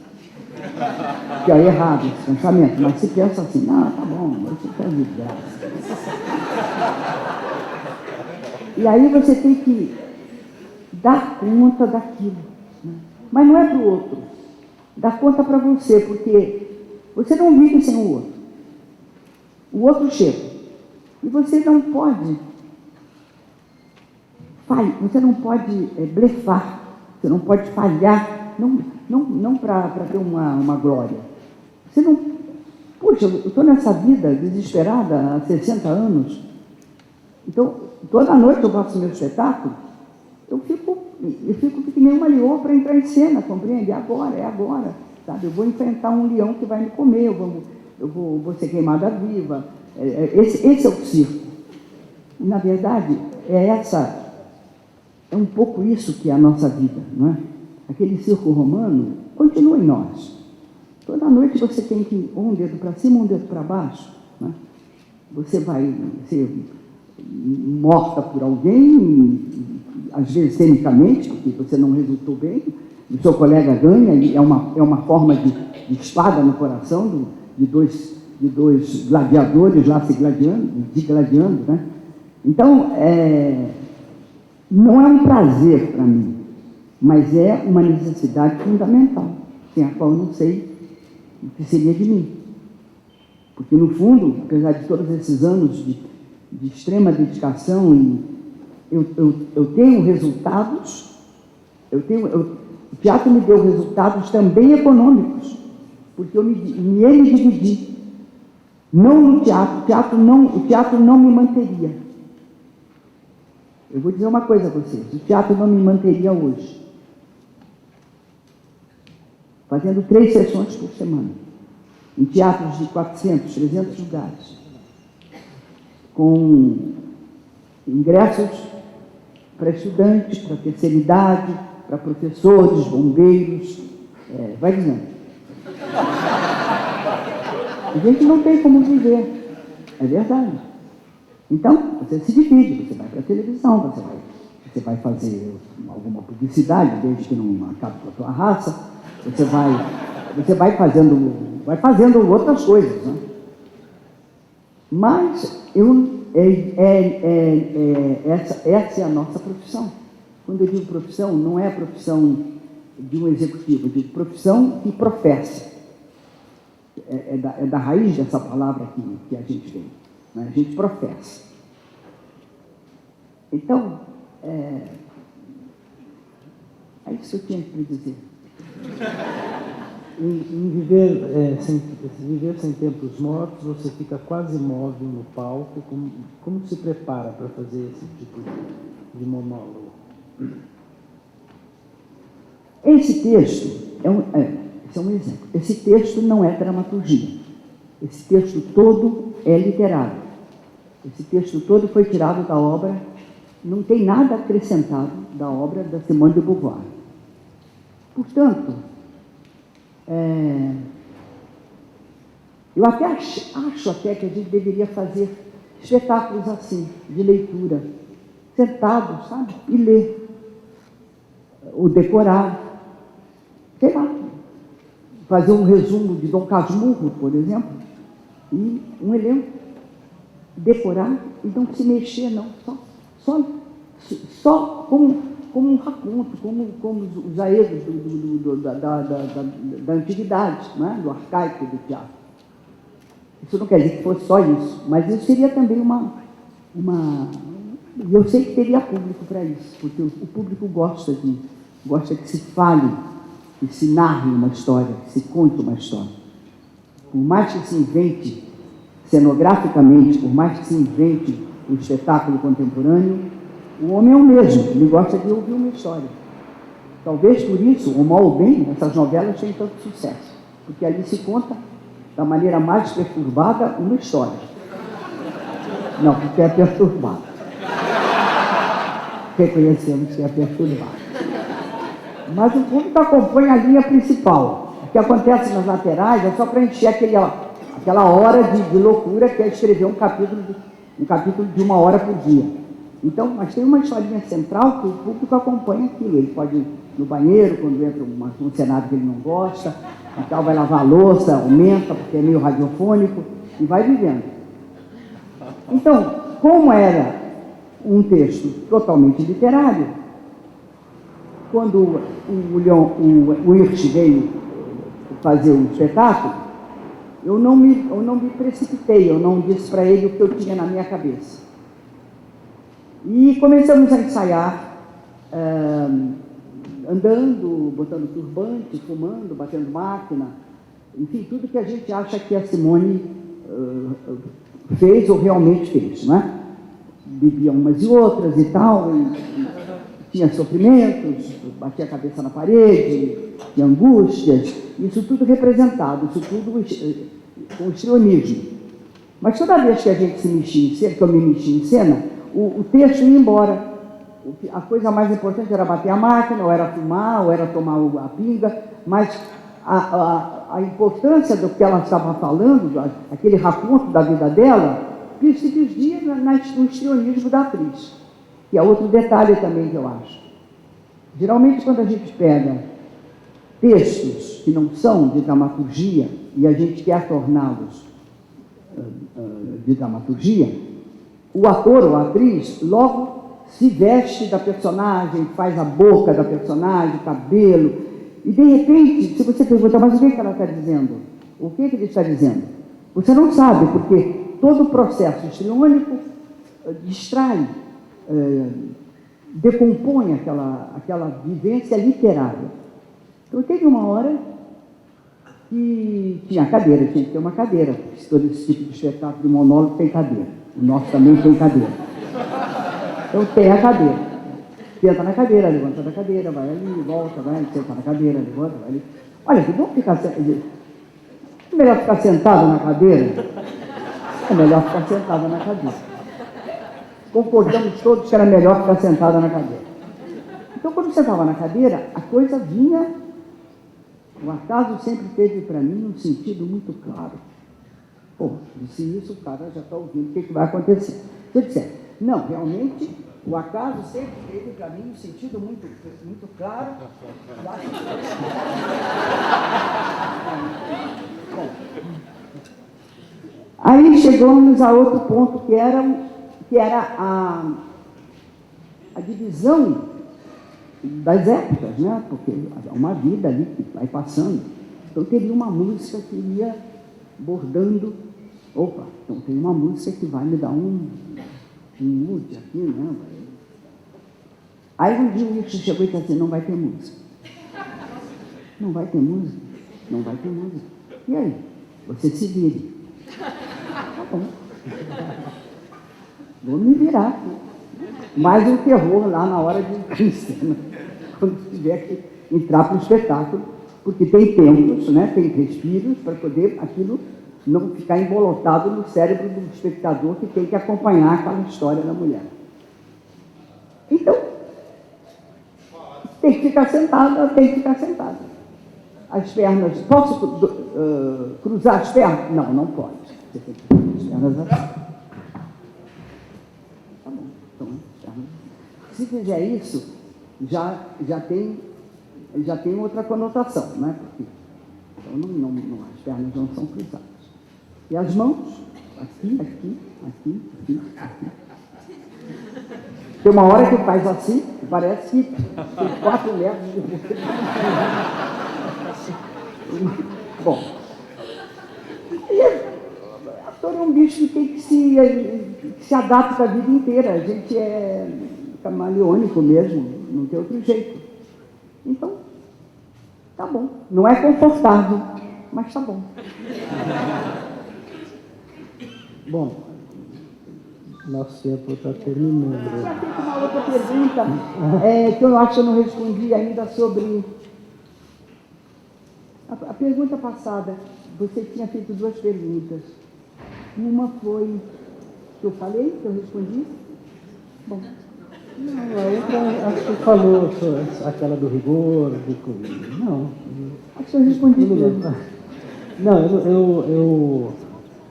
Que é errado esse pensamento, mas se pensa assim, não, tá bom, isso está de graça. E aí você tem que dar conta daquilo, né? Mas não é para o outro, dá conta para você, porque você não vive sem o outro. O outro chega e você não pode blefar, você não pode falhar, não para ter uma glória. Você não, puxa, eu estou nessa vida desesperada há 60 anos, então toda noite eu faço meu espetáculo, eu fico que nem uma leoa para entrar em cena, compreende? É agora, sabe? Eu vou enfrentar um leão que vai me comer, eu vou ser queimada viva. Esse é o circo. E, na verdade, é um pouco isso que é a nossa vida, não é? Aquele circo romano continua em nós. Toda noite você tem que ir um dedo para cima, um dedo para baixo, não é? Você vai ser morta por alguém, às vezes cemicamente, porque você não resultou bem, o seu colega ganha, e é uma forma de espada no coração de dois gladiadores lá se gladiando, né? Então, não é um prazer para mim, mas é uma necessidade fundamental, sem a qual eu não sei o que seria de mim. Porque, no fundo, apesar de todos esses anos de extrema dedicação, eu tenho resultados, o teatro me deu resultados também econômicos, porque eu me dividi. Não no teatro, o teatro não me manteria. Eu vou dizer uma coisa a vocês, o teatro não me manteria hoje. Fazendo 3 sessões por semana, em teatros de 400, 300 lugares, com ingressos para estudantes, para terceira idade, para professores, bombeiros, vai dizendo. A gente não tem como viver, é verdade. Então, você se divide, você vai para a televisão, você vai fazer alguma publicidade, desde que não acabe com a tua raça, você vai fazendo outras coisas, né? Mas essa é a nossa profissão. Quando eu digo profissão, não é a profissão de um executivo, eu digo profissão que professa. É da raiz dessa palavra que a gente tem, né? A gente professa. Então, é isso que eu tinha que dizer. Em viver sem tempos mortos, você fica quase imóvel no palco. Como se prepara para fazer esse tipo de monólogo? Esse texto esse é um exemplo. Esse texto não é dramaturgia. Esse texto todo é literário. Esse texto todo foi tirado da obra, não tem nada acrescentado da obra da Simone de Beauvoir. Portanto, eu até acho até que a gente deveria fazer espetáculos assim, de leitura, sentados, sabe? E ler, ou decorar, sei lá, fazer um resumo de Dom Casmurro, por exemplo, e um elenco, decorar e não se mexer, não, só como um raconto, como os aedos da antiguidade, né? Do arcaico do teatro. Isso não quer dizer que fosse só isso, mas isso seria também eu sei que teria público para isso, porque o público gosta que se fale, que se narre uma história, que se conte uma história. Por mais que se invente cenograficamente, por mais que se invente o espetáculo contemporâneo, o homem é o mesmo, ele gosta de ouvir uma história. Talvez por isso, ou mal ou bem, essas novelas têm tanto sucesso, porque ali se conta, da maneira mais perturbada, uma história. Não, porque é perturbado. Reconhecemos que é perturbado. Mas o público acompanha a linha principal. O que acontece nas laterais é só para encher aquela hora de loucura que é escrever um capítulo de 1 hora por dia. Então, mas tem uma historinha central que o público acompanha aquilo. Ele pode ir no banheiro, quando entra um cenário que ele não gosta, e tal, vai lavar a louça, aumenta, porque é meio radiofônico, e vai vivendo. Então, como era um texto totalmente literário, quando o Hirsch veio fazer o espetáculo, eu não me precipitei, eu não disse para ele o que eu tinha na minha cabeça. E começamos a ensaiar, andando, botando turbante, fumando, batendo máquina, enfim, tudo que a gente acha que a Simone fez ou realmente fez, não é? Bebia umas e outras e tal, e tinha sofrimentos, batia a cabeça na parede, tinha angústias, isso tudo representado, isso tudo com histrionismo. Mas toda vez que a gente se mexia em cena, que eu me mexia em cena, o texto ia embora. A coisa mais importante era bater a máquina, ou era fumar, ou era tomar a pinga, mas a importância do que ela estava falando, aquele raconto da vida dela, que se desvia no histrionismo da atriz, que é outro detalhe também que eu acho. Geralmente, quando a gente pega textos que não são de dramaturgia e a gente quer torná-los de dramaturgia, o ator ou a atriz logo se veste da personagem, faz a boca da personagem, o cabelo, e de repente, se você perguntar, mas o que ela está dizendo? O que ele está dizendo? Você não sabe, porque todo o processo histriônico distrai, decompõe aquela vivência literária. Então, teve uma hora que tinha cadeira, tinha que ter uma cadeira. Todo esse tipo de espetáculo de monólogo tem cadeira. O nosso também tem cadeira. Então, tem a cadeira. Senta na cadeira, levanta da cadeira, vai ali, volta, vai, senta na cadeira, levanta, vai ali. Olha, que bom ficar... É melhor ficar sentado na cadeira? É melhor ficar sentada na cadeira. Concordamos todos que era melhor ficar sentada na cadeira. Então, quando você estava na cadeira, a coisa vinha... O acaso sempre teve para mim um sentido muito claro. Pô, disse isso, o cara já está ouvindo o que vai acontecer. Se eu disser, não, realmente, o acaso sempre teve para mim um sentido muito, muito claro. Bom, aí chegamos a outro ponto, que era a divisão das épocas, né? Porque é uma vida ali que vai passando. Então, teria uma música que ia bordando. Opa, então tem uma música que vai me dar um mood aqui, né? Aí um dia o Hirsch chegou e disse assim, não vai ter música. Não vai ter música? Não vai ter música. E aí? Você se vire. Tá bom. Vou me virar aqui. Mais um terror lá na hora de cena, quando tiver que entrar para o espetáculo, porque tem tempos, né? Tem respiros para poder aquilo não ficar embolotado no cérebro do espectador que tem que acompanhar aquela história da mulher. Então, tem que ficar sentada, tem que ficar sentada. As pernas, posso cruzar as pernas? Não, não pode. Você tem que cruzar as pernas assim. Tá bom, então, se fizer isso, já tem outra conotação, né? Porque, então, as pernas não são cruzadas. E as mãos, aqui, aqui, aqui, aqui, aqui. Tem uma hora que faz assim, parece que tem 4 metros de você. Bom, e ator é um bicho que tem que se adapta a vida inteira. A gente é camaleônico mesmo, não tem outro jeito. Então, tá bom. Não é confortável, mas tá bom. Bom, Nosso tempo está terminando. Eu tinha feito uma outra pergunta, que eu acho que eu não respondi ainda sobre... A pergunta passada, você tinha feito 2 perguntas. Uma foi que eu falei, que eu respondi. Bom, Não, a outra, acho que falou aquela do rigor, não. acho que eu respondi Não me tudo. lembro. Não,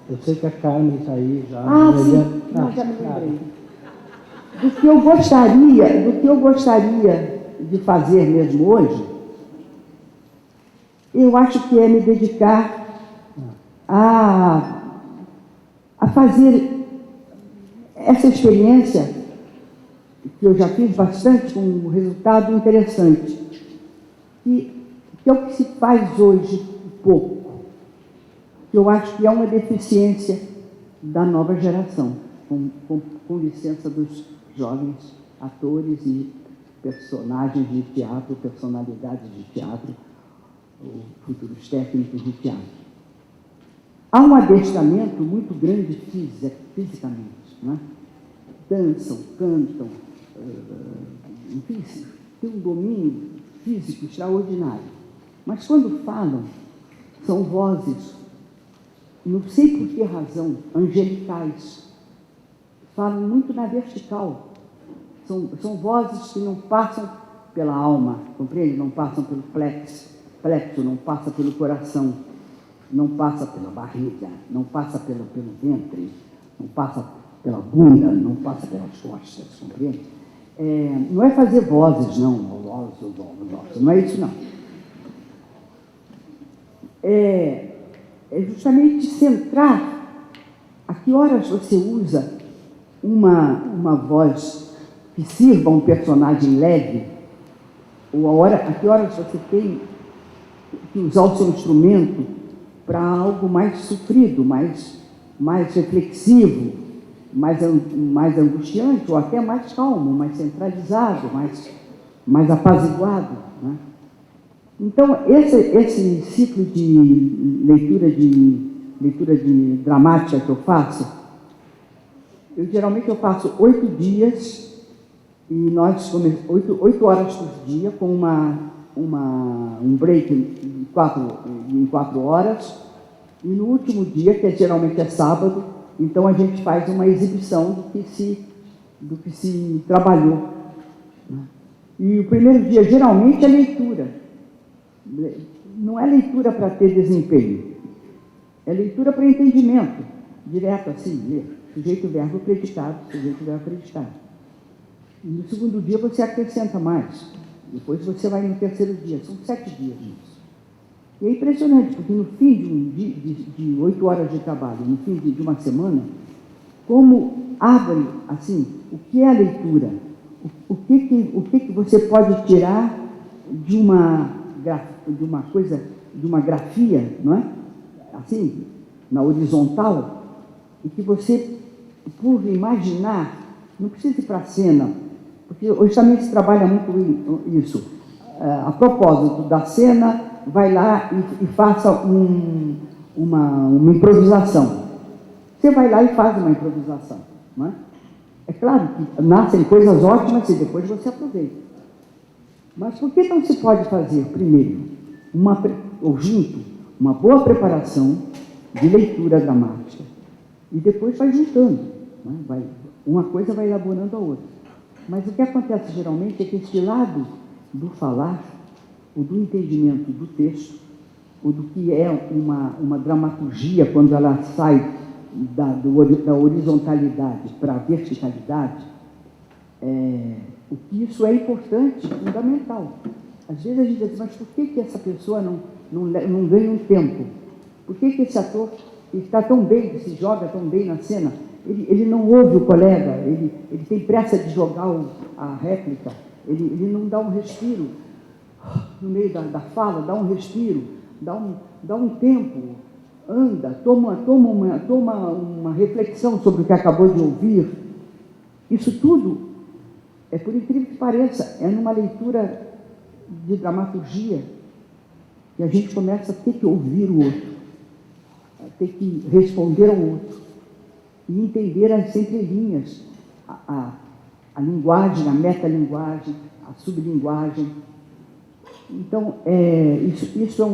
eu sei que a Carmen está aí já. Ah, mas sim, não, já me claro. lembrei. Do que eu gostaria de fazer mesmo hoje, eu acho que é me dedicar a fazer essa experiência, que eu já fiz bastante, com um resultado interessante, que é o que se faz hoje pouco, que eu acho que é uma deficiência da nova geração, com licença dos jovens atores e personagens de teatro, personalidades de teatro, ou futuros técnicos de teatro. Há um adestramento muito grande fisicamente, não é? Dançam, cantam, enfim, tem um domínio físico extraordinário. Mas quando falam, são vozes, não sei por que razão, angelicais. Falam muito na vertical. São vozes que não passam pela alma, compreende? Não passam pelo plexo, não passa pelo coração, não passa pela barriga, não passa pelo ventre, não passa pela bunda, não passa pelas costas, compreende? Não é fazer vozes, não é isso, não. É justamente centrar a que horas você usa uma voz que sirva um personagem leve, ou a que horas você tem que usar o seu instrumento para algo mais sofrido, mais reflexivo, mais angustiante, ou até mais calmo, mais centralizado, mais apaziguado, né? Então, esse ciclo de leitura de dramática que eu faço, geralmente eu faço 8 dias, e nós 8 horas por dia, com um break em 4 horas, e no último dia, que geralmente é sábado, então a gente faz uma exibição do que se trabalhou, né? E o primeiro dia, geralmente, é leitura. Não é leitura para ter desempenho, é leitura para entendimento, direto assim, ler. Sujeito, verbo, predicado, sujeito, verbo, predicado. E no segundo dia você acrescenta mais, depois você vai no terceiro dia, são 7 dias nisso. E é impressionante, porque no fim de 8 horas de trabalho, no fim de uma semana, como abre, assim, o que é a leitura? O que você pode tirar de uma grafia, não é? Assim, na horizontal, e que você, por imaginar, não precisa ir para a cena, porque hoje também se trabalha muito isso. A propósito da cena, vai lá e faça uma improvisação. Você vai lá e faz uma improvisação, não é? É claro que nascem coisas ótimas e depois você aproveita. Mas por que não se pode fazer, primeiro, ou junto, uma boa preparação de leitura dramática? E depois vai juntando, né? Uma coisa vai elaborando a outra. Mas o que acontece geralmente é que esse lado do falar, ou do entendimento do texto, ou do que é uma dramaturgia, quando ela sai da horizontalidade para a verticalidade, o que isso é importante, fundamental. Às vezes a gente diz, mas por que essa pessoa não ganha um tempo? Por que esse ator está tão bem, que se joga tão bem na cena, ele não ouve o colega, ele tem pressa de jogar a réplica, ele não dá um respiro no meio da fala, dá um respiro, dá um tempo, anda, toma uma reflexão sobre o que acabou de ouvir. Isso tudo, por incrível que pareça, é numa leitura de dramaturgia que a gente começa a ter que ouvir o outro, a ter que responder ao outro. e entender as entrelinhas, a linguagem, a metalinguagem, a sublinguagem. Então, isso é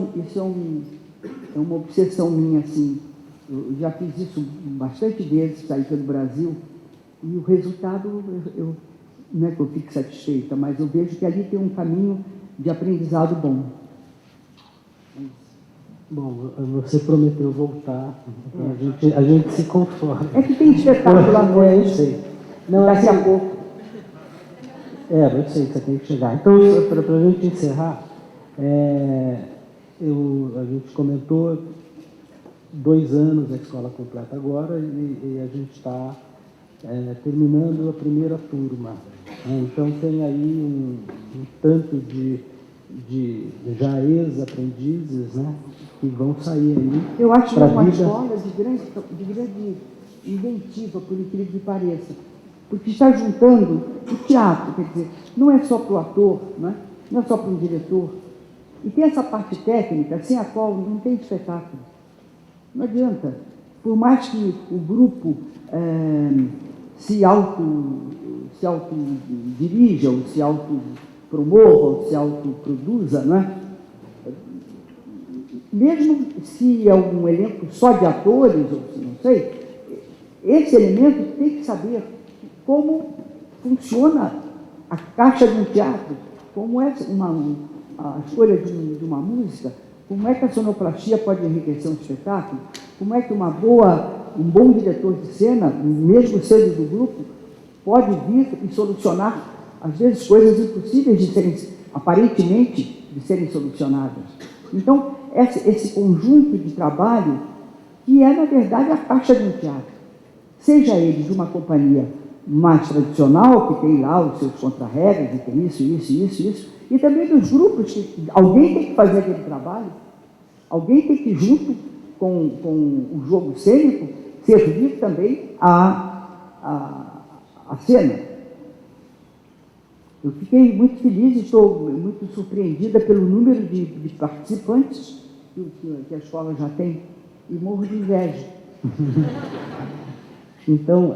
uma obsessão minha, assim. Eu já fiz isso bastante vezes, saí pelo Brasil, e o resultado, não é que eu fique satisfeita, mas eu vejo que ali tem um caminho de aprendizado bom. Bom, você prometeu voltar, então a gente se conforma. É que tem espetáculo à noite. Eu sei. Não, Daqui assim, a pouco. Eu sei que você tem que chegar. Então, para a gente encerrar, a gente comentou 2 anos a escola completa agora e a gente está terminando a primeira turma. Né? Então, tem aí um tanto de já ex-aprendizes, né, que vão sair aí. Eu acho que é uma vida. escola de grande inventiva, por incrível que pareça, porque está juntando o teatro, quer dizer, não é só para o ator, não é só para um diretor, e tem essa parte técnica, sem a qual não tem espetáculo. Não adianta. Por mais que o grupo se autodirija, ou se autopromova, ou se autoproduza, não é? Mesmo se é um elenco só de atores, ou se não sei, esse elemento tem que saber como funciona a caixa de um teatro, como é a escolha de uma música, como é que a sonoplastia pode enriquecer um espetáculo, como é que um bom diretor de cena, mesmo sendo do grupo, pode vir e solucionar, às vezes, coisas impossíveis de serem, aparentemente, de serem solucionadas. Então, esse conjunto de trabalho, que é, na verdade, a caixa de um teatro, seja ele de uma companhia mais tradicional, que tem lá os seus contrarregras, e tem isso, e também dos grupos, que alguém tem que fazer aquele trabalho, alguém tem que, junto com o jogo cênico, servir também a cena. Eu fiquei muito feliz e estou muito surpreendida pelo número de participantes que a escola já tem, e morro de inveja. Então,